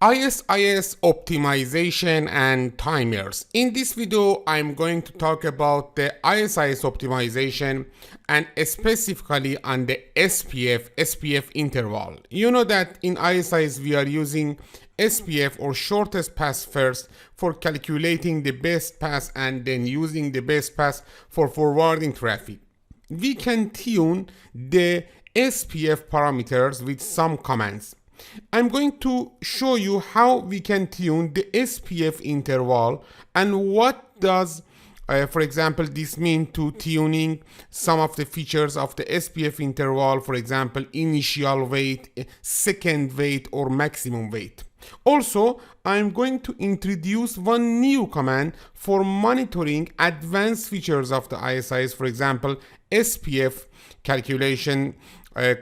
ISIS optimization and timers. In this video, I'm going to talk about the ISIS optimization and specifically on the SPF interval. You know that in ISIS we are using SPF or shortest path first for calculating the best path and then using the best path for forwarding traffic. We can tune the SPF parameters with some commands. I'm going to show you how we can tune the SPF interval and what does, for example, this mean to tuning some of the features of the SPF interval, for example, initial weight, second weight, or maximum weight. Also, I'm going to introduce one new command for monitoring advanced features of the ISIS, for example, SPF calculation,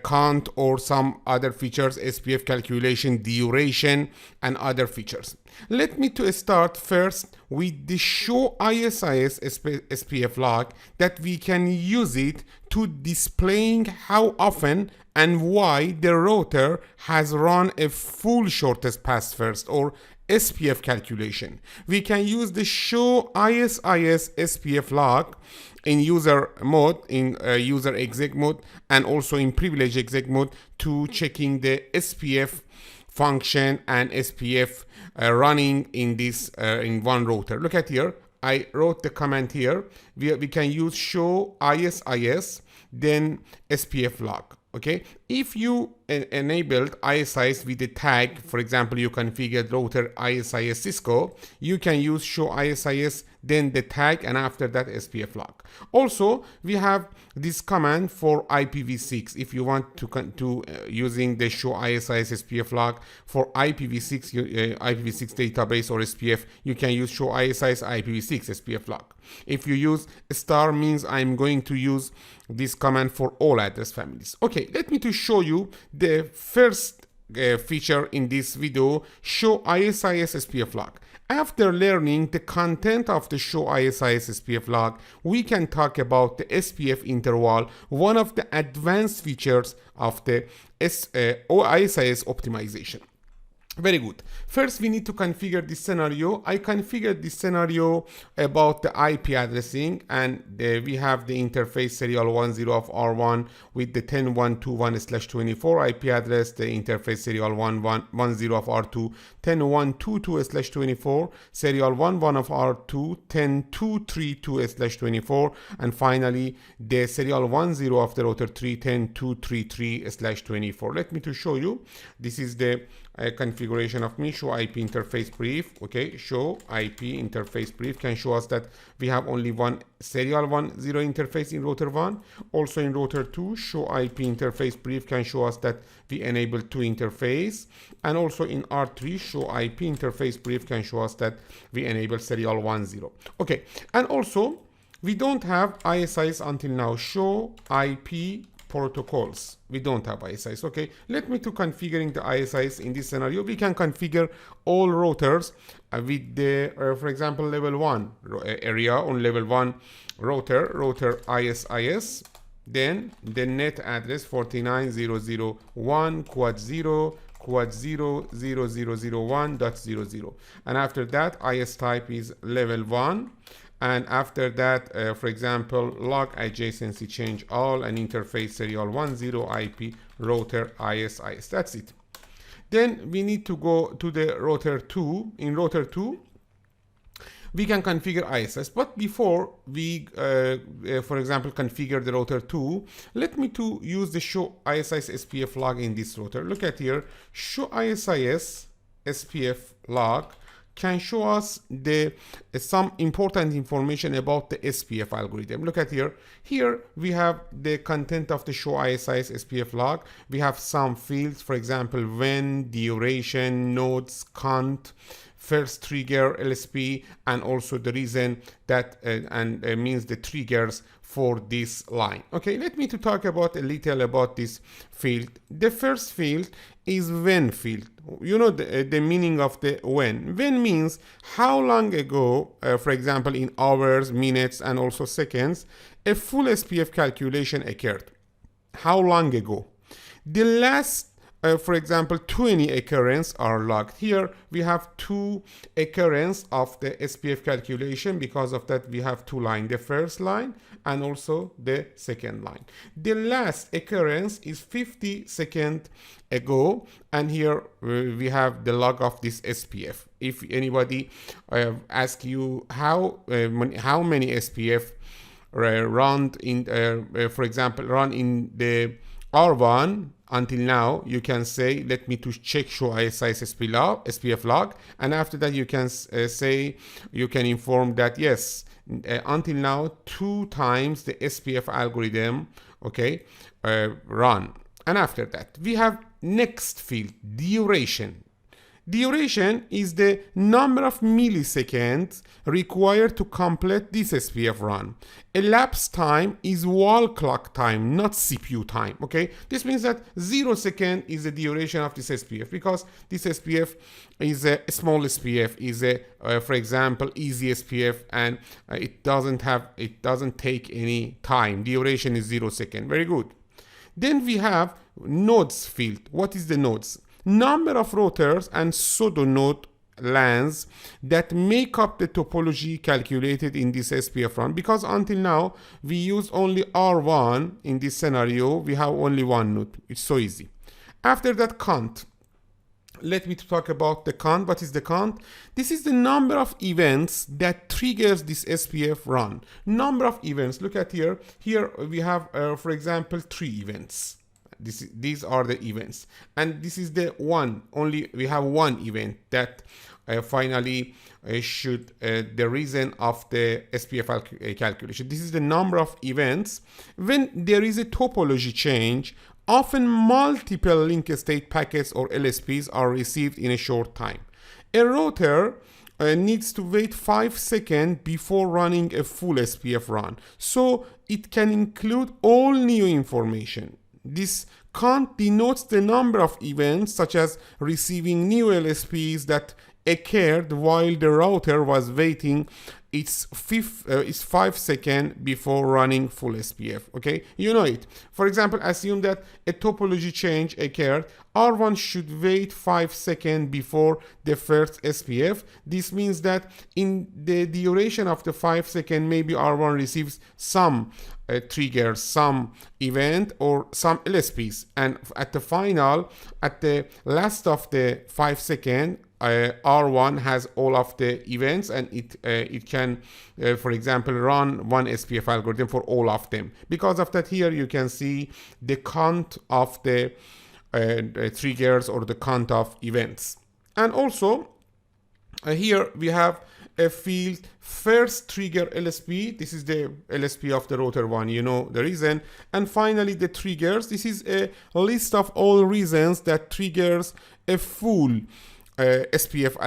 count, or some other features, SPF calculation, duration, and other features. Let me to start first with the show ISIS SPF log that we can use it to displaying how often and why the router has run a full shortest path first or SPF calculation. We can use the show ISIS SPF log in user mode, in user exec mode, and also in privilege exec mode to checking the SPF function and SPF running in this in one router. Look at here. I wrote the command here. We can use show ISIS then SPF log. Okay, if you enabled ISIS with the tag, for example, you configured router ISIS Cisco, you can use show ISIS, then the tag, and after that SPF log. Also, we have this command for IPv6. If you want to using the show ISIS SPF log for IPv6 IPv6 database or SPF, you can use show ISIS IPv6 SPF log. If you use star, means I'm going to use this command for all address families. Okay, let me to show you the first feature in this video, show ISIS SPF log. After learning the content of the show ISIS SPF log, we can talk about the SPF interval, one of the advanced features of the ISIS optimization. Very good. First, we need to configure this scenario. I configured this scenario about the IP addressing, and we have the interface serial 10 of R1 with the 10121/24 IP address, the interface serial 1110 of R2, 10122/24, serial 11 of R2, 10232/24, and finally the serial 10 of the router 3, 10233/24. Let me to show you. This is the configuration of me. Show IP interface brief. Okay, show IP interface brief can show us that we have only one serial 10 interface in router 1. Also in router 2, show IP interface brief can show us that we enable 2 interface, and also in R3, show IP interface brief can show us that we enable serial 10. Okay, and also we don't have ISIS until now. Show IP protocols. We don't have ISIS. Okay, let me to configuring the ISIS in this scenario. We can configure all routers with the, for example, level 1 area on level 1 router ISIS. Then the net address 49.0.0.1 quad 0 quad 0.0.0.0.1.00, and after that IS type is level 1. And after that, for example, log adjacency change all and interface serial 10 IP router ISIS. That's it. Then we need to go to the router 2. In router 2, we can configure ISIS. But before we, for example, configure the router 2, let me to use the show ISIS SPF log in this router. Look at here. Show ISIS SPF log can show us the some important information about the SPF algorithm. Look at here. Here we have the content of the show ISIS SPF log. We have some fields, for example, when, duration, nodes, count, first trigger, LSP, and also the reason that means the triggers for this line. Okay, let me to talk about a little about this field. The first field is when field. You know the meaning of the when. When means how long ago, for example, in hours, minutes, and also seconds, a full SPF calculation occurred. How long ago? The last for example, 20 occurrences are logged. Here we have 2 occurrences of the SPF calculation. Because of that, we have 2 lines, the first line and also the second line. The last occurrence is 50 seconds ago, and here we have the log of this SPF. If anybody asks you how many SPF run in, for example, run in the R1 until now, you can say, let me to check show ISIS SPF log, and after that you can say, you can inform that yes, until now 2 times the SPF algorithm, okay, run. And after that we have next field, duration. Duration is the number of milliseconds required to complete this SPF run. Elapsed time is wall clock time, not CPU time, okay? This means that 0 second is the duration of this SPF, because this SPF is a small SPF, is a, for example, easy SPF, and it doesn't take any time. Duration is 0 second. Very good. Then we have nodes field. What is the nodes? Number of rotors and pseudo-node lands that make up the topology calculated in this SPF run. Because until now we use only R1 in this scenario, we have only 1 node. It's so easy. After that, count. Let me talk about the count. What is the count? This is the number of events that triggers this SPF run. Number of events. Look at here. Here we have, for example, 3 events. These are the events, and this is the one, only we have 1 event that finally should the reason of the SPF calculation. This is the number of events. When there is a topology change, often multiple link state packets or LSPs are received in a short time. A router needs to wait 5 seconds before running a full SPF run, so it can include all new information. This count denotes the number of events, such as receiving new LSPs that occurred while the router was waiting its 5 seconds before running full SPF. Okay, you know it. For example, assume that a topology change occurred. R1 should wait 5 seconds before the first SPF. This means that in the duration of the 5 seconds, maybe R1 receives some trigger, some event or some LSPs, and at the final, at the last of the 5 seconds, R1 has all of the events, and it can, for example, run one SPF algorithm for all of them. Because of that, here you can see the count of the triggers or the count of events. And also here we have a field first trigger LSP. This is the LSP of the router 1, you know the reason. And finally the triggers. This is a list of all reasons that triggers a full SPF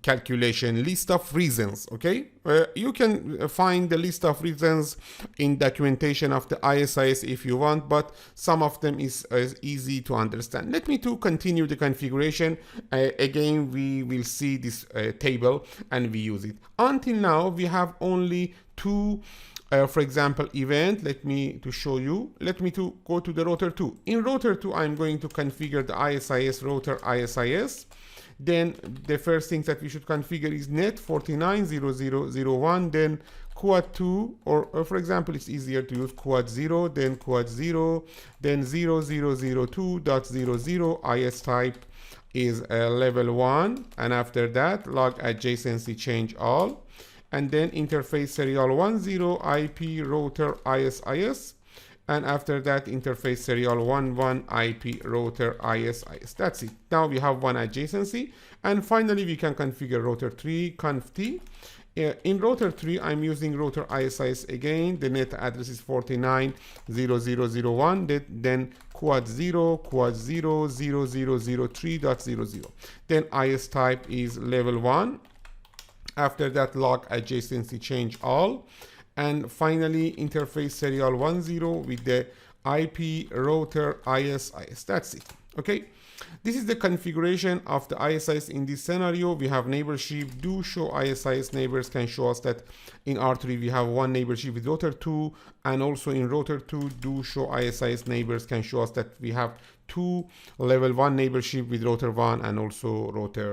calculation, list of reasons. Okay, you can find the list of reasons in documentation of the ISIS if you want, but some of them is easy to understand. Let me to continue the configuration. Again, we will see this table and we use it. Until now we have only 2 for example event. Let me to show you. Let me to go to the router 2. In router 2 I'm going to configure the ISIS router ISIS. Then the first thing that we should configure is net 490001, then quad 2, or for example it's easier to use quad 0, then quad 0, then 0002.00. IS type is level 1, and after that log adjacency change all, and then interface serial 10 IP router ISIS, and after that interface serial 11 IP router ISIS. That's it. Now we have one adjacency, and finally we can configure router 3 conf t. In router 3 I'm using router ISIS again. The net address is 490001, then quad 0 0003.00. Then IS type is level 1. After that log adjacency change all, and finally interface serial 10 with the IP router ISIS. That's it. Okay, This is the configuration of the ISIS in this scenario. We have neighborship do show ISIS neighbors can show us that in R3 we have one neighborship with router 2, and also in router 2 do show ISIS neighbors can show us that we have two level 1 neighborship with router 1 and also router